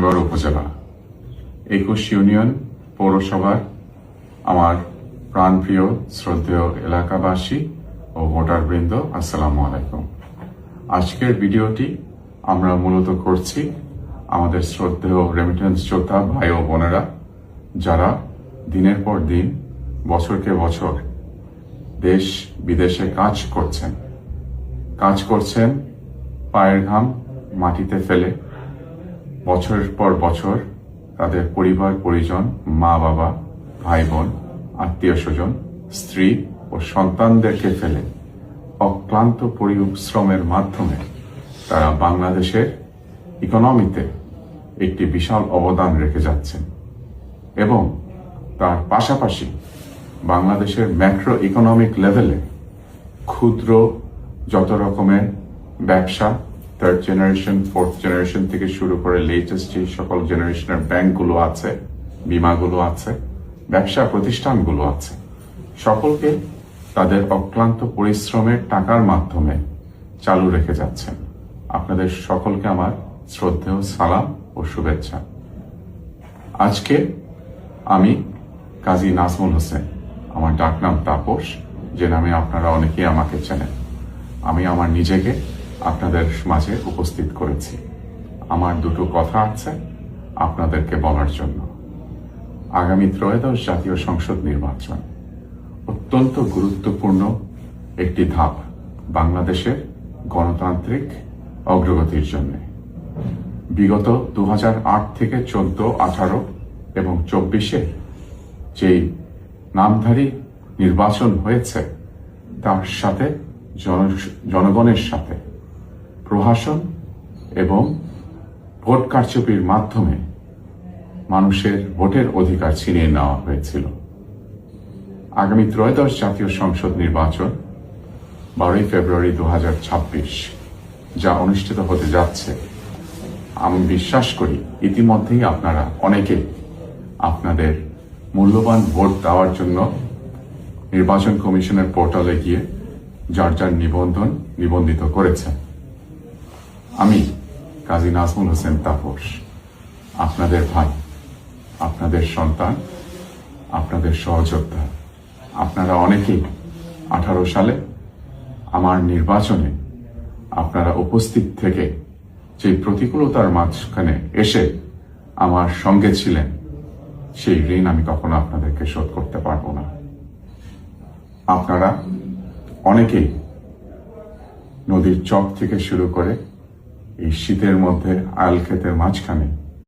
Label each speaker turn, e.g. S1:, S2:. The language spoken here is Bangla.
S1: ঠাকুরগাঁও উপজেলা 21 ইউনিয়ন পৌরসভার আমার প্রাণপ্রিয় শ্রদ্ধেয় এলাকাবাসী ও ভোটারবৃন্দ, আসসালামু আলাইকুম। আজকের ভিডিওটি আমরা মূলত করছি আমাদের শ্রদ্ধেয় রেমিটেন্স যোদ্ধা ভাই ও বোনেরা, যারা দিনের পর দিন, বছরকে বছর দেশ বিদেশে কাজ করছেন পায়ের ঘাম মাটিতে ফেলে, বছরের পর বছর তাদের পরিবার পরিজন, মা বাবা, ভাই বোন, আত্মীয় স্বজন, স্ত্রী ও সন্তানদেরকে ফেলে অক্লান্ত পরিশ্রমের মাধ্যমে তারা বাংলাদেশের ইকোনমিতে একটি বিশাল অবদান রেখে যাচ্ছেন এবং তার পাশাপাশি বাংলাদেশের ম্যাক্রো ইকোনমিক লেভেলে ক্ষুদ্র যত রকমের ব্যবসা, থার্ড জেনারেশন, ফোর্থ জেনারেশন থেকে শুরু করে লেটেস্ট যে সকল জেনারেশনের ব্যাংকগুলো আছে, বিমাগুলো আছে, ব্যবসা প্রতিষ্ঠানগুলো আছে, সকলকে তাদের অক্লান্ত পরিশ্রমের টাকার মাধ্যমে চালু রেখে যাচ্ছেন। আপনাদের সকলকে আমার শ্রদ্ধেয় সালাম ও শুভেচ্ছা। আজকে আমি কাজী নাজমুল হোসেন, আমার ডাকনাম তাপস, যে নামে আপনারা অনেকেই আমাকে চেনেন, আমি আমার নিজেকে আপনাদের মাঝে উপস্থিত করেছি। আমার দুটো কথা আছে আপনাদেরকে বলার জন্য। আগামী ত্রয়োদশ জাতীয় সংসদ নির্বাচন অত্যন্ত গুরুত্বপূর্ণ একটি ধাপ বাংলাদেশের গণতান্ত্রিক অগ্রগতির জন্য। বিগত 2008 থেকে 14, 18 এবং 24-এ যেই নামধারী নির্বাচন হয়েছে, তার সাথে জনগণের সাথে প্রহসন এবং ভোট কারচুপির মাধ্যমে মানুষের ভোটের অধিকার ছিনিয়ে নেওয়া হয়েছিল। আগামী ত্রয়োদশ জাতীয় সংসদ নির্বাচন 12 ফেব্রুয়ারি 2026 যা অনুষ্ঠিত হতে যাচ্ছে, আমি বিশ্বাস করি ইতিমধ্যেই আপনারা অনেকে আপনাদের মূল্যবান ভোট দেওয়ার জন্য নির্বাচন কমিশনের পোর্টালে গিয়ে যার যার নিবন্ধিত করেছেন। আমি কাজী নাজমুল হোসেন তাপস, আপনাদের ভাই, আপনাদের সন্তান, আপনাদের সহযোদ্ধা। আপনারা অনেকেই 18 সালে আমার নির্বাচনে আপনারা উপস্থিত থেকে যে প্রতিকূলতার মাঝখানে এসে আমার সঙ্গে ছিলেন, সেই ঋণ আমি কখনো আপনাদেরকে শোধ করতে পারবো না। আপনারা অনেকেই নদীর চক থেকে শুরু করে এই শীতের মধ্যে আয়াল ক্ষেতের মাঝখানে